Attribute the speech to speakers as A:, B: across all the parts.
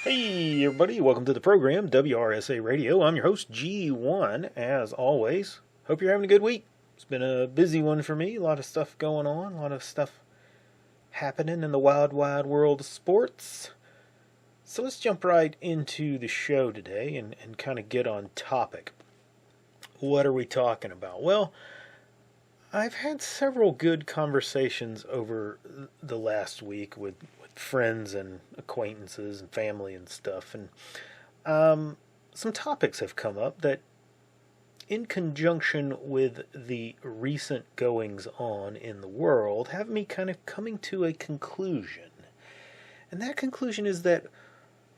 A: Hey everybody, welcome to the program, WRSA Radio. I'm your host, G1, as always. Hope you're having a good week. It's been a busy one for me, a lot of stuff going on, a lot of stuff happening in the wild, wide world of sports. So let's jump right into the show today and kind of get on topic. What are we talking about? Well, I've had several good conversations over the last week with friends and acquaintances and family and stuff. And some topics have come up that, in conjunction with the recent goings on in the world, have me kind of coming to a conclusion. And that conclusion is that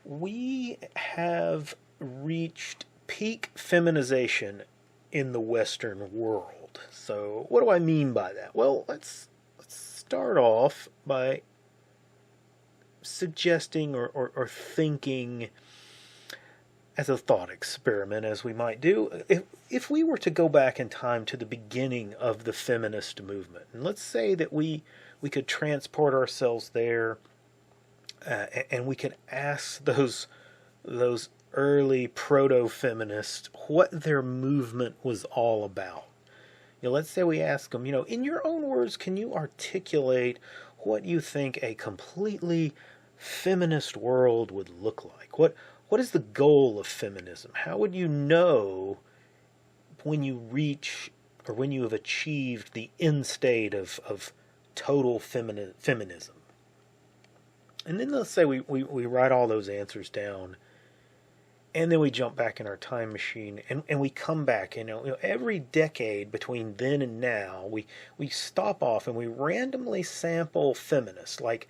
A: we have reached peak feminization in the Western world. So, what do I mean by that? Well, let's start off by suggesting or thinking as a thought experiment, as we might do, if we were to go back in time to the beginning of the feminist movement, and let's say that we could transport ourselves there, and we could ask those early proto-feminists what their movement was all about. Let's say we ask them, in your own words, can you articulate what you think a completely feminist world would look like? What is the goal of feminism? How would you know when you reach or when you have achieved the end state of total feminism? And then let's say we write all those answers down, and then we jump back in our time machine and we come back. Every decade between then and now, we stop off and we randomly sample feminists. Like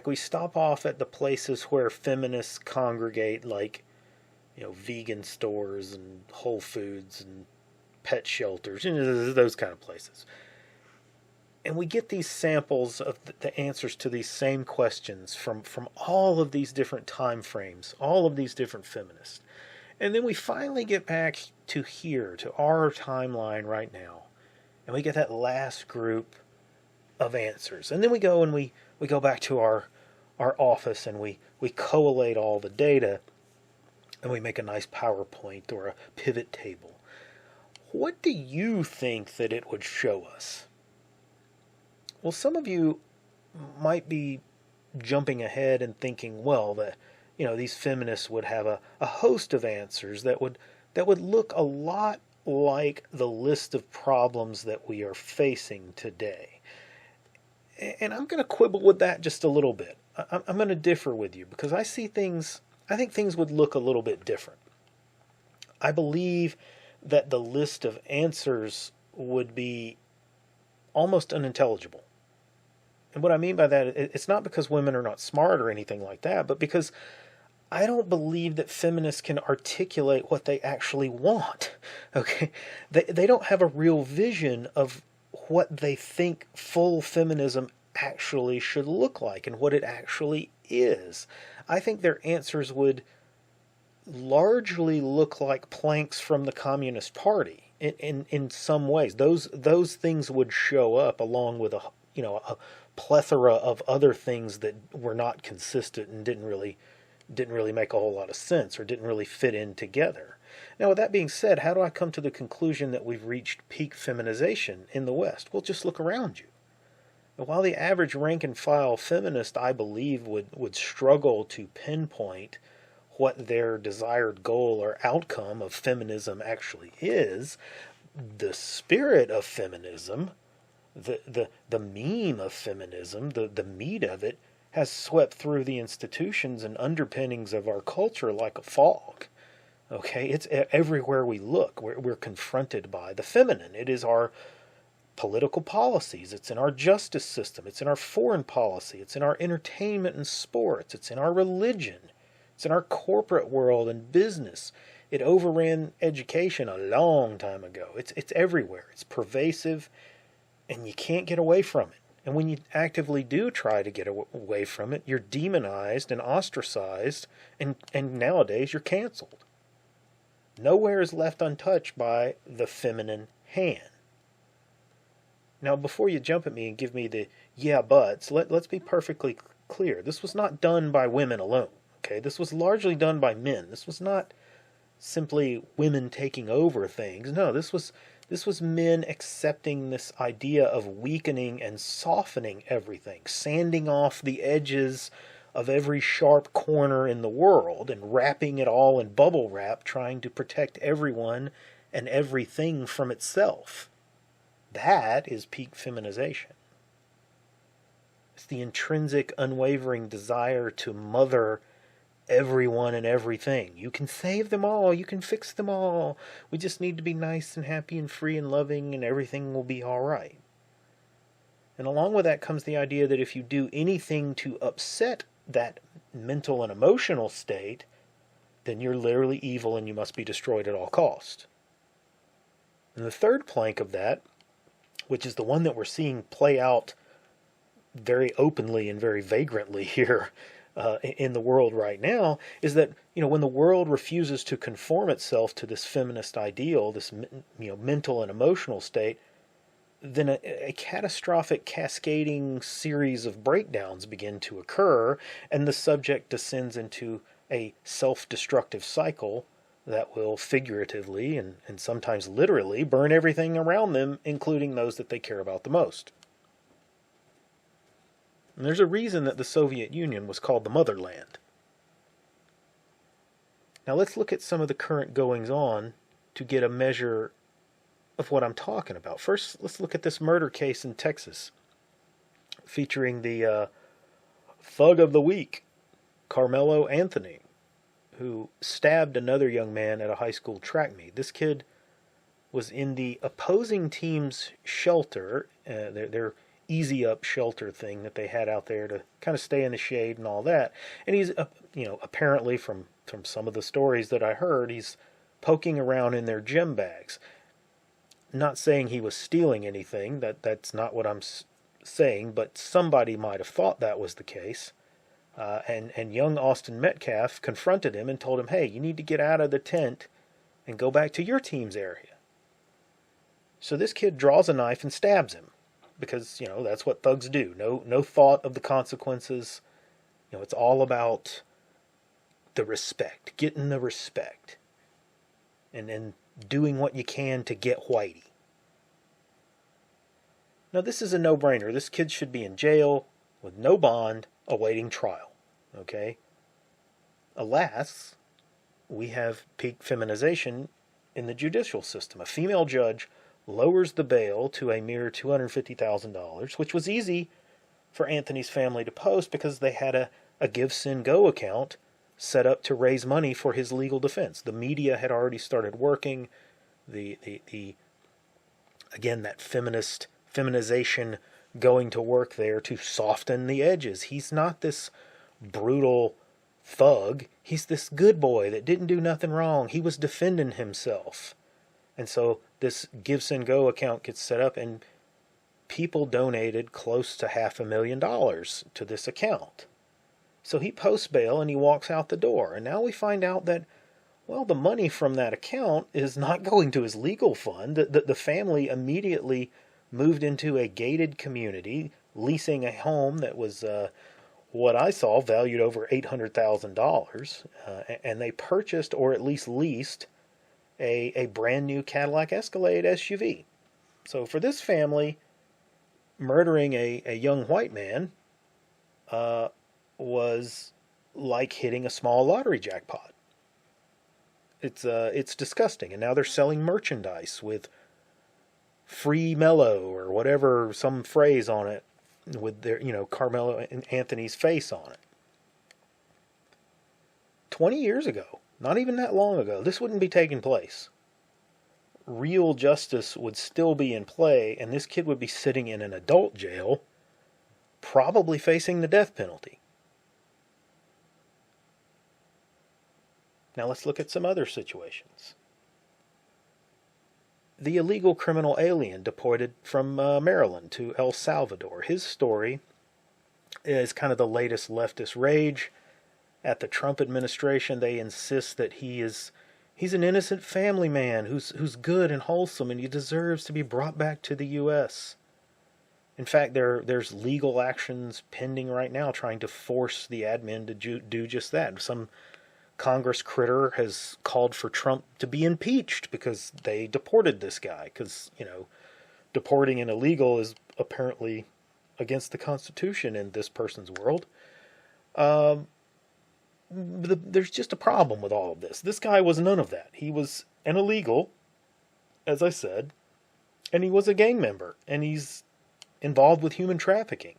A: we stop off at the places where feminists congregate, like, vegan stores and Whole Foods and pet shelters, those kind of places. And we get these samples of the answers to these same questions from all of these different time frames, all of these different feminists. And then we finally get back to here, to our timeline right now. And we get that last group of answers. And then we go and we go back to our office and we collate all the data and we make a nice PowerPoint or a pivot table. What do you think that it would show us? Well, some of you might be jumping ahead and thinking, well, that these feminists would have a host of answers that would look a lot like the list of problems that we are facing today. And I'm going to quibble with that just a little bit. I'm going to differ with you because I think things would look a little bit different. I believe that the list of answers would be almost unintelligible. And what I mean by that, it's not because women are not smart or anything like that, but because I don't believe that feminists can articulate what they actually want. Okay? They don't have a real vision of what they think full feminism actually should look like and what it actually is. I think their answers would largely look like planks from the Communist Party in some ways. Those things would show up along with a plethora of other things that were not consistent and didn't really make a whole lot of sense or didn't really fit in together. Now, with that being said, how do I come to the conclusion that we've reached peak feminization in the West? Well, just look around you. While the average rank-and-file feminist, I believe, would struggle to pinpoint what their desired goal or outcome of feminism actually is, the spirit of feminism, the meme of feminism, the meat of it, has swept through the institutions and underpinnings of our culture like a fog. Okay, it's everywhere we look. We're confronted by the feminine. It is our political policies. It's in our justice system. It's in our foreign policy. It's in our entertainment and sports. It's in our religion. It's in our corporate world and business. It overran education a long time ago. It's everywhere. It's pervasive, and you can't get away from it. And when you actively do try to get away from it, you're demonized and ostracized, and nowadays you're canceled. Nowhere is left untouched by the feminine hand. Now, before you jump at me and give me the yeah buts, let's be perfectly clear. This was not done by women alone. Okay, this was largely done by men. This was not simply women taking over things. No, this was men accepting this idea of weakening and softening everything, sanding off the edges of every sharp corner in the world and wrapping it all in bubble wrap, trying to protect everyone and everything from itself. That is peak feminization. It's the intrinsic, unwavering desire to mother everyone and everything. You can save them all. You can fix them all. We just need to be nice and happy and free and loving, and everything will be all right. And along with that comes the idea that if you do anything to upset that mental and emotional state, then you're literally evil and you must be destroyed at all cost. And the third plank of that, which is the one that we're seeing play out very openly and very vagrantly here in the world right now, is that when the world refuses to conform itself to this feminist ideal, this mental and emotional state, then a catastrophic cascading series of breakdowns begin to occur, and the subject descends into a self-destructive cycle that will figuratively and sometimes literally burn everything around them, including those that they care about the most. And there's a reason that the Soviet Union was called the motherland. Now let's look at some of the current goings-on to get a measure of what I'm talking about. First, let's look at this murder case in Texas, featuring the thug of the week, Carmelo Anthony, who stabbed another young man at a high school track meet. This kid was in the opposing team's shelter, their easy up shelter thing that they had out there to kind of stay in the shade and all that. And he's, apparently from some of the stories that I heard, he's poking around in their gym bags. Not saying he was stealing anything, that's not what I'm saying, but somebody might have thought that was the case. And young Austin Metcalf confronted him and told him, hey, you need to get out of the tent and go back to your team's area. So this kid draws a knife and stabs him because, that's what thugs do. No thought of the consequences. It's all about the respect, getting the respect, and then doing what you can to get whitey. Now, this is a no-brainer. This kid should be in jail with no bond, awaiting trial. Okay? Alas, we have peak feminization in the judicial system. A female judge lowers the bail to a mere $250,000, which was easy for Anthony's family to post because they had a Give, Send, Go account set up to raise money for his legal defense. The media had already started working. Again, that feminization going to work there to soften the edges. He's not this brutal thug. He's this good boy that didn't do nothing wrong. He was defending himself. And so this Give, Send, Go account gets set up, and people donated close to $500,000 to this account. So he posts bail and he walks out the door. And now we find out that, well, the money from that account is not going to his legal fund. The family immediately moved into a gated community, leasing a home that was, what I saw, valued over $800,000. And they purchased, or at least leased, a brand new Cadillac Escalade SUV. So for this family, murdering a young white man was like hitting a small lottery jackpot. It's disgusting. And now they're selling merchandise with free mellow or whatever, some phrase on it with their, Carmelo and Anthony's face on it. 20 years ago, not even that long ago, this wouldn't be taking place. Real justice would still be in play, and this kid would be sitting in an adult jail, probably facing the death penalty. Now let's look at some other situations. The illegal criminal alien deported from Maryland to El Salvador. His story is kind of the latest leftist rage. At the Trump administration, they insist that he's an innocent family man who's good and wholesome, and he deserves to be brought back to the U.S. In fact, there's legal actions pending right now trying to force the admin to do just that. Some Congress critter has called for Trump to be impeached because they deported this guy. Because, deporting an illegal is apparently against the Constitution in this person's world. There's just a problem with all of this. This guy was none of that. He was an illegal, as I said, and he was a gang member, and he's involved with human trafficking.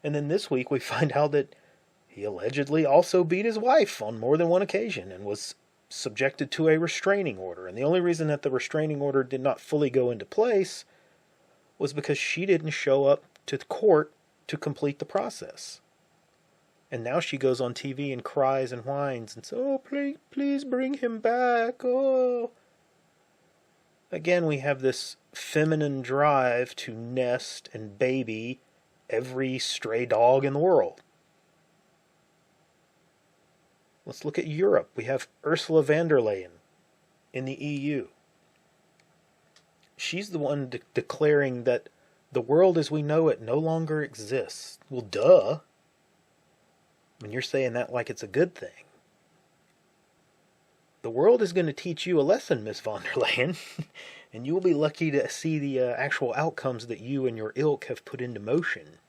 A: And then this week we find out that he allegedly also beat his wife on more than one occasion and was subjected to a restraining order. And the only reason that the restraining order did not fully go into place was because she didn't show up to the court to complete the process. And now she goes on TV and cries and whines and says, "Oh, please bring him back. Oh." Again, we have this feminine drive to nest and baby every stray dog in the world. Let's look at Europe. We have Ursula von der Leyen in the EU. She's the one declaring that the world as we know it no longer exists. Well, duh. I mean, you're saying that like it's a good thing. The world is going to teach you a lesson, Miss von der Leyen, and you will be lucky to see the actual outcomes that you and your ilk have put into motion.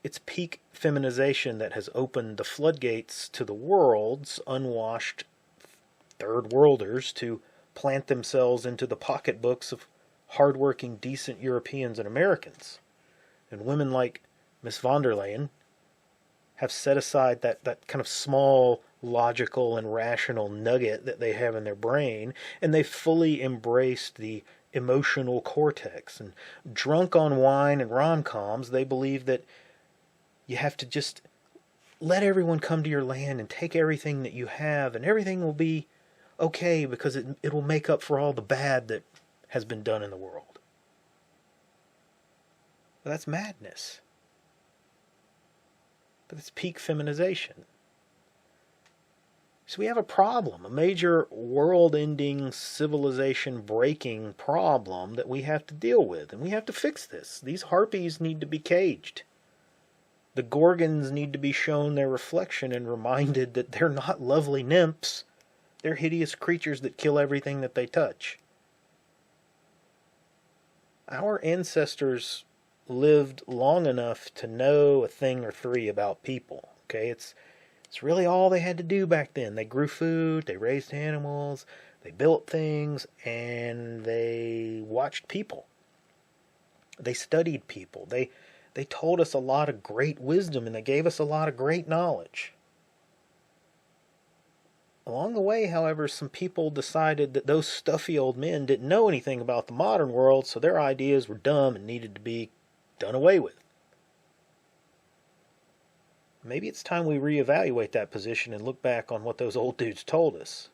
A: It's peak feminization that has opened the floodgates to the world's unwashed third worlders to plant themselves into the pocketbooks of hardworking, decent Europeans and Americans. And women like Miss von der Leyen have set aside that kind of small, logical, and rational nugget that they have in their brain, and they've fully embraced the emotional cortex. And drunk on wine and rom-coms, they believe that you have to just let everyone come to your land and take everything that you have, and everything will be okay because it will make up for all the bad that has been done in the world. But that's madness. But it's peak feminization. So we have a problem, a major world-ending, civilization-breaking problem that we have to deal with, and we have to fix this. These harpies need to be caged. The Gorgons need to be shown their reflection and reminded that they're not lovely nymphs. They're hideous creatures that kill everything that they touch. Our ancestors lived long enough to know a thing or three about people. Okay, it's really all they had to do back then. They grew food, they raised animals, they built things, and they watched people. They studied people. They told us a lot of great wisdom, and they gave us a lot of great knowledge. Along the way, however, some people decided that those stuffy old men didn't know anything about the modern world, so their ideas were dumb and needed to be done away with. Maybe it's time we reevaluate that position and look back on what those old dudes told us.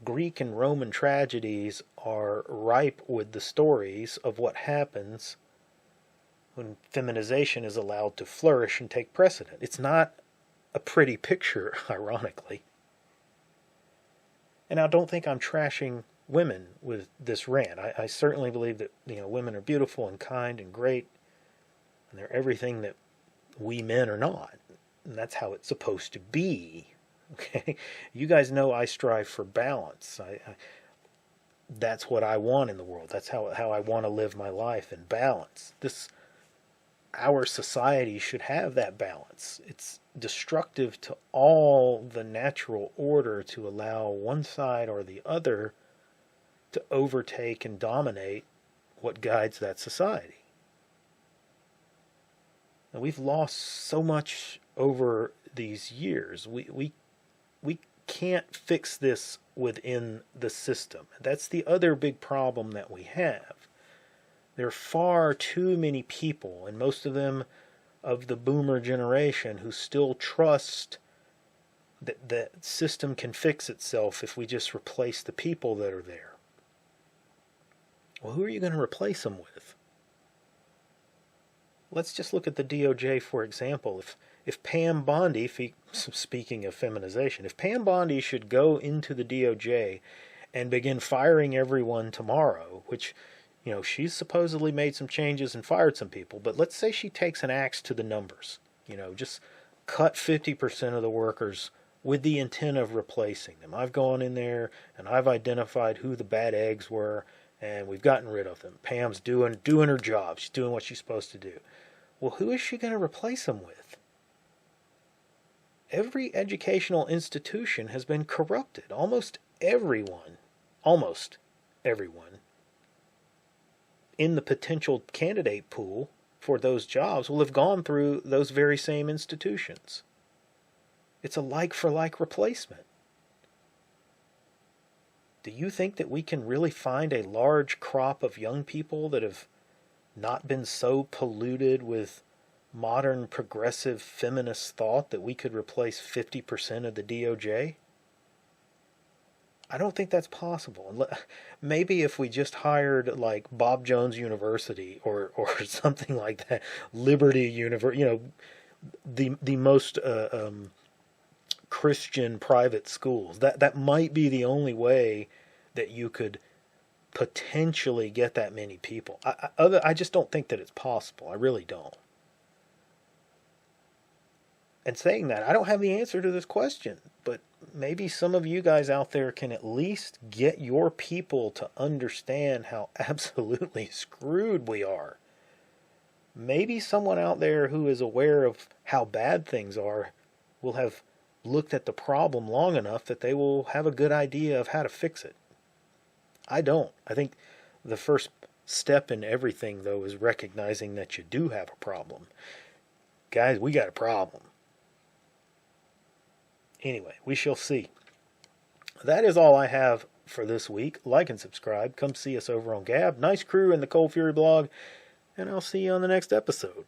A: Greek and Roman tragedies are ripe with the stories of what happens when feminization is allowed to flourish and take precedent. It's not a pretty picture, ironically. And I don't think I'm trashing women with this rant. I certainly believe that women are beautiful and kind and great, and they're everything that we men are not. And that's how it's supposed to be. Okay? You guys know I strive for balance. That's what I want in the world. That's how I want to live my life, in balance. Our society should have that balance. It's destructive to all the natural order to allow one side or the other to overtake and dominate what guides that society. Now, we've lost so much over these years. We can't fix this within the system. That's the other big problem that we have. There are far too many people, and most of them of the boomer generation, who still trust that the system can fix itself if we just replace the people that are there. Well, who are you going to replace them with? Let's just look at the DOJ, for example. If Pam Bondi, speaking of feminization, if Pam Bondi should go into the DOJ and begin firing everyone tomorrow, which She's supposedly made some changes and fired some people, but let's say she takes an axe to the numbers. Just cut 50% of the workers with the intent of replacing them. I've gone in there and I've identified who the bad eggs were, and we've gotten rid of them. Pam's doing her job. She's doing what she's supposed to do. Well, who is she going to replace them with? Every educational institution has been corrupted. Almost everyone in the potential candidate pool for those jobs will have gone through those very same institutions. It's a like-for-like replacement. Do you think that we can really find a large crop of young people that have not been so polluted with modern progressive feminist thought that we could replace 50% of the DOJ? I don't think that's possible. Maybe if we just hired like Bob Jones University or something like that, Liberty University, the most Christian private schools. That might be the only way that you could potentially get that many people. I just don't think that it's possible. I really don't. And saying that, I don't have the answer to this question, but maybe some of you guys out there can at least get your people to understand how absolutely screwed we are. Maybe someone out there who is aware of how bad things are will have looked at the problem long enough that they will have a good idea of how to fix it. I don't. I think the first step in everything, though, is recognizing that you do have a problem. Guys, we got a problem. Anyway, we shall see. That is all I have for this week. Like and subscribe. Come see us over on Gab. Nice crew in the Cold Fury blog. And I'll see you on the next episode.